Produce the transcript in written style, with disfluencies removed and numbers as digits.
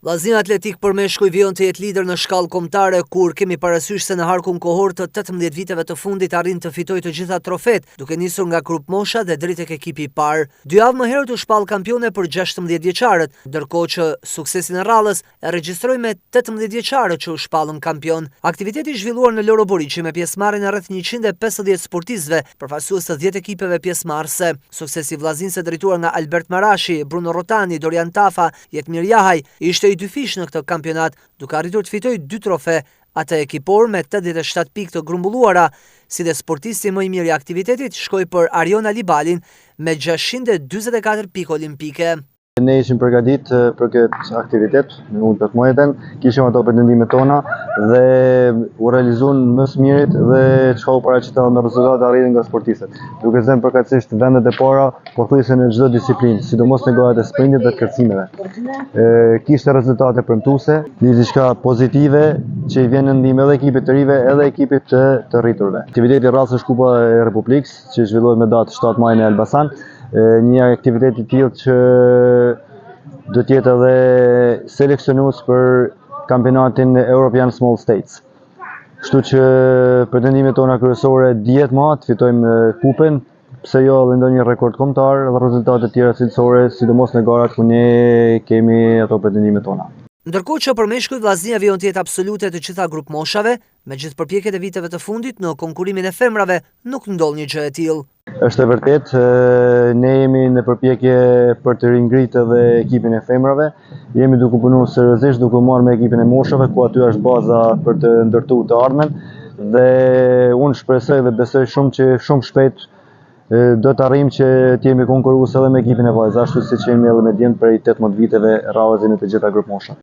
Vllaznia Atletik për meshkuj vijon të jetë lider në shkallë kombëtare, kur kemi parasysh se në harkun kohor të 18 viteve të fundit arrin të fitojë të gjitha trofet, duke nisur nga grup mosha dhe drejt tek ekipi i parë. 2 javë më herët u shpall kampione për 16 vjeçarët, ndërkohë që suksesin e rradhës e regjistroi me 18 vjeçarët që u shpallën kampion. Aktiviteti i zhvilluar në Loro Boriçi me pjesëmarrjen e rreth 150 sportistëve, përfaqësues të 10 ekipeve pjesëmarrëse. Suksesi i vllaznisë drejtuar nga Albert Marashi, Bruno Rotani, Dorian Tafa, Jetmir Jahaj, ishte i dyfish në këtë kampionat, duke arritur të fitojë 2 trofe, atë ekipor me 87 pikë të grumbulluara, si dhe sportisti më i mirë i aktivitetit shkoi për Arion Alibalin me 644 pikë olimpike. Ne ishim përgatit për këtë aktivitet, unë të mojeten, kishim ato pretendimet tona dhe u realizun më së mirit dhe çka u paraqitën në rezultate arritën nga sportistët. Duke zënë përkatësisht vendet e para, pothuajse në çdo disiplinë, sidomos në gorat e sprintit dhe kërcimeve. Kishte rezultate premtuese, diçka pozitive që i vjen në ndihmë edhe ekipit të rive, edhe ekipit të rriturve. Aktiviteti i radhës është Kupa e Republikës, që zhvillohet me datë 7 maj në Elbasan. Një aktivitet i tillë që do të jetë edhe seleksionues për kampionatin European Small States. Kështu që pretendimet tona kryesore dihet më të fitojmë kupën, pse jo edhe ndonjë rekord kombëtar dhe rezultate të tjera cilësore, sidomos në garat ku ne kemi ato pretendimet tona. Ndërkohë që për meshkuj vllaznia vijon të jetë absolute të gjitha grup moshave, me gjithë përpjekjet e viteve të fundit në konkurimin e femrave nuk ndodh një gjë e tillë. Është e vërtet, ne jemi në përpjekje për të ringritë edhe ekipin e femrave. Jemi duke punuar seriozisht, duke marrë me ekipin e moshave, ku aty është baza për të ndërtuar të ardhmen. Dhe unë shpresoj dhe besoj shumë që shumë shpejt do të arrijmë që të jemi konkurrues edhe me ekipin e vajzave, ashtu siç jemi edhe me djemt prej 18 viteve rradhësi në të gjitha grup moshat.